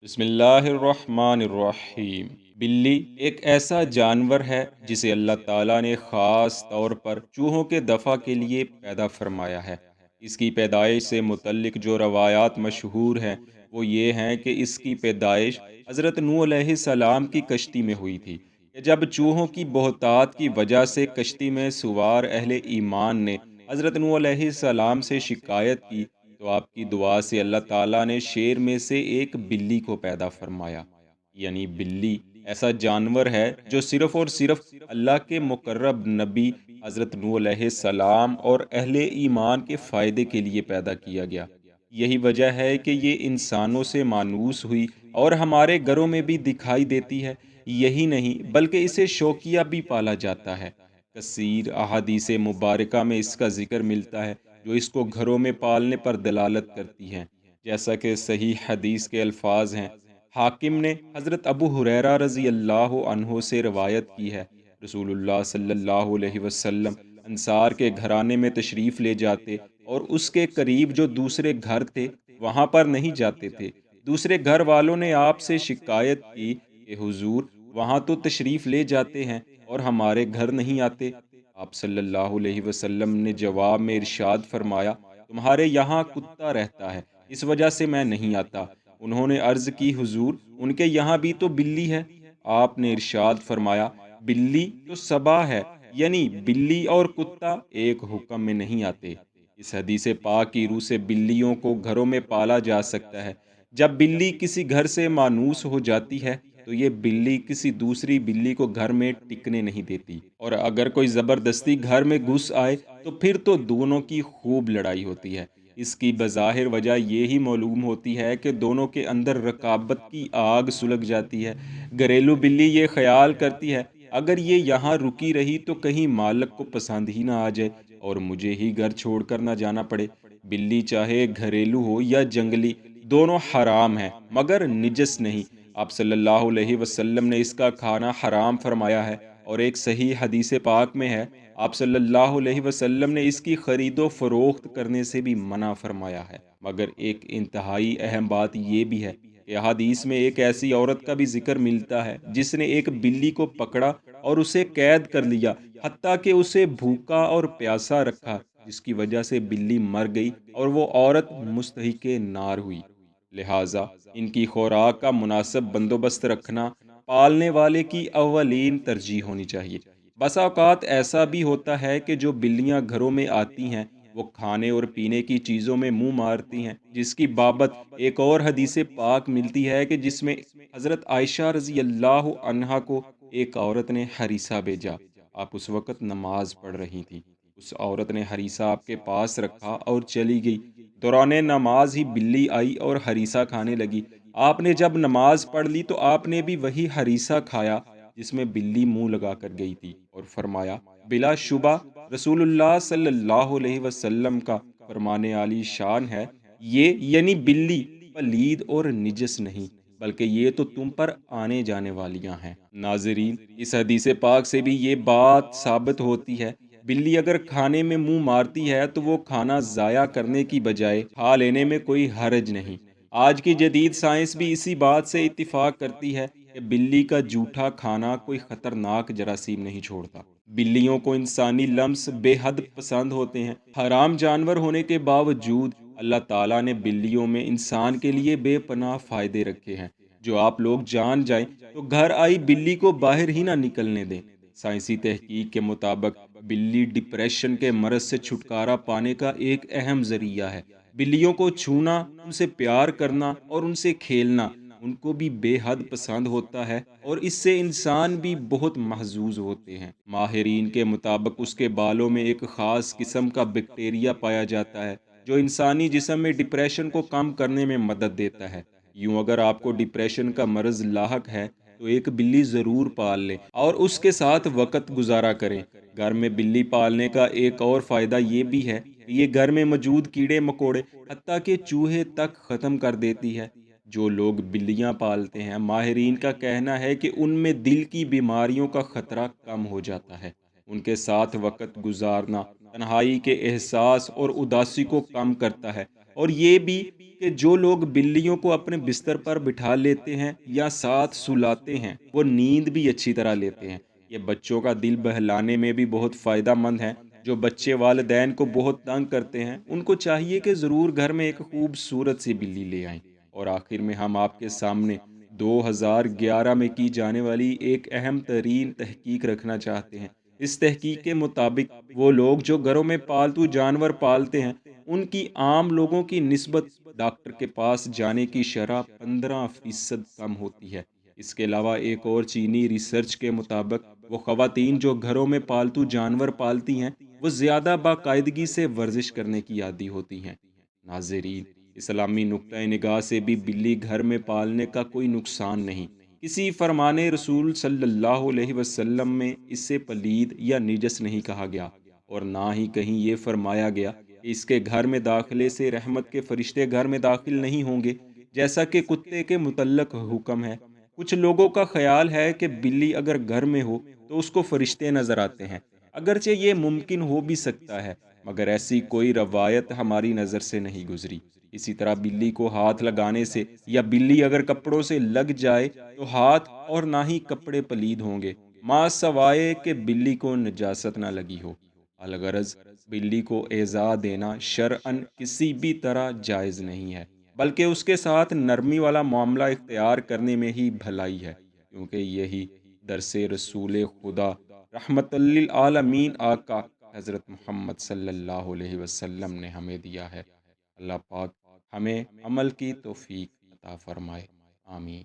بسم اللہ الرحمن الرحیم۔ بلی ایک ایسا جانور ہے جسے اللہ تعالیٰ نے خاص طور پر چوہوں کے دفع کے لیے پیدا فرمایا ہے۔ اس کی پیدائش سے متعلق جو روایات مشہور ہیں وہ یہ ہیں کہ اس کی پیدائش حضرت نوح علیہ السلام کی کشتی میں ہوئی تھی، کہ جب چوہوں کی بہتات کی وجہ سے کشتی میں سوار اہل ایمان نے حضرت نوح علیہ السلام سے شکایت کی، تو آپ کی دعا سے اللہ تعالیٰ نے شیر میں سے ایک بلی کو پیدا فرمایا۔ یعنی بلی ایسا جانور ہے جو صرف اور صرف اللہ کے مقرب نبی حضرت نوح علیہ السلام اور اہل ایمان کے فائدے کے لیے پیدا کیا گیا۔ یہی وجہ ہے کہ یہ انسانوں سے مانوس ہوئی اور ہمارے گھروں میں بھی دکھائی دیتی ہے۔ یہی نہیں بلکہ اسے شوقیہ بھی پالا جاتا ہے۔ کثیر احادیث مبارکہ میں اس کا ذکر ملتا ہے جو اس کو گھروں میں پالنے پر دلالت کرتی ہیں، جیسا کہ صحیح حدیث کے الفاظ ہیں۔ حاکم نے حضرت ابو ہریرہ رضی اللہ عنہ سے روایت کی ہے، رسول اللہ صلی اللہ علیہ وسلم انصار کے گھرانے میں تشریف لے جاتے اور اس کے قریب جو دوسرے گھر تھے وہاں پر نہیں جاتے تھے۔ دوسرے گھر والوں نے آپ سے شکایت کی کہ حضور وہاں تو تشریف لے جاتے ہیں اور ہمارے گھر نہیں آتے۔ آپ صلی اللہ علیہ وسلم نے جواب میں ارشاد فرمایا، تمہارے یہاں کتا رہتا ہے، اس وجہ سے میں نہیں آتا۔ انہوں نے عرض کی، حضور ان کے یہاں بھی تو بلی ہے۔ آپ نے ارشاد فرمایا، بلی تو سبا ہے، یعنی بلی اور کتا ایک حکم میں نہیں آتے۔ اس حدیث پاک کی روح سے بلیوں کو گھروں میں پالا جا سکتا ہے۔ جب بلی کسی گھر سے مانوس ہو جاتی ہے تو یہ بلی کسی دوسری بلی کو گھر میں ٹکنے نہیں دیتی، اور اگر کوئی زبردستی گھر میں گھس آئے تو پھر تو دونوں کی خوب لڑائی ہوتی ہے۔ اس کی بظاہر وجہ یہی معلوم ہوتی ہے کہ دونوں کے اندر رقابت کی آگ سلگ جاتی ہے۔ گھریلو بلی یہ خیال کرتی ہے اگر یہ یہاں رکی رہی تو کہیں مالک کو پسند ہی نہ آ جائے اور مجھے ہی گھر چھوڑ کر نہ جانا پڑے۔ بلی چاہے گھریلو ہو یا جنگلی، دونوں حرام ہیں مگر نجس نہیں۔ آپ صلی اللہ علیہ وسلم نے اس کا کھانا حرام فرمایا ہے، اور ایک صحیح حدیث پاک میں ہے آپ صلی اللہ علیہ وسلم نے اس کی خرید و فروخت کرنے سے بھی منع فرمایا ہے۔ مگر ایک انتہائی اہم بات یہ بھی ہے کہ حدیث میں ایک ایسی عورت کا بھی ذکر ملتا ہے جس نے ایک بلی کو پکڑا اور اسے قید کر لیا، حتیٰ کہ اسے بھوکا اور پیاسا رکھا، جس کی وجہ سے بلی مر گئی اور وہ عورت مستحق نار ہوئی۔ لہٰذا ان کی خوراک کا مناسب بندوبست رکھنا پالنے والے کی اولین ترجیح ہونی چاہیے۔ بسا اوقات ایسا بھی ہوتا ہے کہ جو بلیاں گھروں میں آتی ہیں وہ کھانے اور پینے کی چیزوں میں منہ مارتی ہیں، جس کی بابت ایک اور حدیث پاک ملتی ہے کہ جس میں حضرت عائشہ رضی اللہ عنہا کو ایک عورت نے ہریسہ بھیجا۔ آپ اس وقت نماز پڑھ رہی تھیں۔ اس عورت نے ہریسہ آپ کے پاس رکھا اور چلی گئی۔ دوران نماز ہی بلی آئی اور ہریسہ کھانے لگی۔ آپ نے جب نماز پڑھ لی تو آپ نے بھی وہی ہریسہ کھایا جس میں بلی منہ لگا کر گئی تھی، اور فرمایا، بلا شبہ رسول اللہ صلی اللہ علیہ وسلم کا فرمان عالی شان ہے، یہ یعنی بلی پلید اور نجس نہیں، بلکہ یہ تو تم پر آنے جانے والیاں ہیں۔ ناظرین، اس حدیث پاک سے بھی یہ بات ثابت ہوتی ہے، بلی اگر کھانے میں منہ مارتی ہے تو وہ کھانا ضائع کرنے کی بجائے کھا لینے میں کوئی حرج نہیں۔ آج کی جدید سائنس بھی اسی بات سے اتفاق کرتی ہے کہ بلی کا جھوٹا کھانا کوئی خطرناک جراثیم نہیں چھوڑتا۔ بلیوں کو انسانی لمس بے حد پسند ہوتے ہیں۔ حرام جانور ہونے کے باوجود اللہ تعالیٰ نے بلیوں میں انسان کے لیے بے پناہ فائدے رکھے ہیں، جو آپ لوگ جان جائیں تو گھر آئی بلی کو باہر ہی نہ نکلنے دیں۔ سائنسی تحقیق کے مطابق بلی ڈپریشن کے مرض سے چھٹکارا پانے کا ایک اہم ذریعہ ہے۔ بلیوں کو چھونا، ان سے پیار کرنا اور ان سے کھیلنا ان کو بھی بے حد پسند ہوتا ہے، اور اس سے انسان بھی بہت محظوظ ہوتے ہیں۔ ماہرین کے مطابق اس کے بالوں میں ایک خاص قسم کا بیکٹیریا پایا جاتا ہے جو انسانی جسم میں ڈپریشن کو کم کرنے میں مدد دیتا ہے۔ یوں اگر آپ کو ڈپریشن کا مرض لاحق ہے تو ایک بلی ضرور پال لیں اور اس کے ساتھ وقت گزارا کریں۔ گھر میں بلی پالنے کا ایک اور فائدہ یہ بھی ہے کہ یہ گھر میں موجود کیڑے مکوڑے حتیٰ کہ چوہے تک ختم کر دیتی ہے۔ جو لوگ بلیاں پالتے ہیں، ماہرین کا کہنا ہے کہ ان میں دل کی بیماریوں کا خطرہ کم ہو جاتا ہے۔ ان کے ساتھ وقت گزارنا تنہائی کے احساس اور اداسی کو کم کرتا ہے اور یہ بھی کہ جو لوگ بلیوں کو اپنے بستر پر بٹھا لیتے ہیں یا ساتھ سلاتے ہیں وہ نیند بھی اچھی طرح لیتے ہیں۔ یہ بچوں کا دل بہلانے میں بھی بہت فائدہ مند ہے۔ جو بچے والدین کو بہت تنگ کرتے ہیں ان کو چاہیے کہ ضرور گھر میں ایک خوبصورت سی بلی لے آئیں۔ اور آخر میں ہم آپ کے سامنے 2011 میں کی جانے والی ایک اہم ترین تحقیق رکھنا چاہتے ہیں۔ اس تحقیق کے مطابق وہ لوگ جو گھروں میں پالتو جانور پالتے ہیں ان کی عام لوگوں کی نسبت ڈاکٹر کے پاس جانے کی شرح 15% کم ہوتی ہے۔ اس کے علاوہ ایک اور چینی ریسرچ کے مطابق وہ خواتین جو گھروں میں پالتو جانور پالتی ہیں وہ زیادہ باقاعدگی سے ورزش کرنے کی عادی ہوتی ہیں۔ ناظرین، اسلامی نقطۂ نگاہ سے بھی بلی گھر میں پالنے کا کوئی نقصان نہیں۔ کسی فرمان رسول صلی اللہ علیہ وسلم میں اسے پلید یا نجس نہیں کہا گیا، اور نہ ہی کہیں یہ فرمایا گیا کہ اس کے گھر میں داخلے سے رحمت کے فرشتے گھر میں داخل نہیں ہوں گے، جیسا کہ کتے کے متعلق حکم ہے۔ کچھ لوگوں کا خیال ہے کہ بلی اگر گھر میں ہو تو اس کو فرشتے نظر آتے ہیں، اگرچہ یہ ممکن ہو بھی سکتا ہے، مگر ایسی کوئی روایت ہماری نظر سے نہیں گزری۔ اسی طرح بلی کو ہاتھ لگانے سے یا بلی اگر کپڑوں سے لگ جائے تو ہاتھ اور نہ ہی کپڑے پلید ہوں گے، ماں سوائے کہ بلی کو نجاست نہ لگی ہو۔ الغرض بلی کو ایذا دینا شرعن کسی بھی طرح جائز نہیں ہے، بلکہ اس کے ساتھ نرمی والا معاملہ اختیار کرنے میں ہی بھلائی ہے، کیونکہ یہی درس رسول خدا رحمت للعالمین آقا حضرت محمد صلی اللہ علیہ وسلم نے ہمیں دیا ہے۔ اللہ پاک ہمیں عمل کی توفیق عطا فرمائے، آمین۔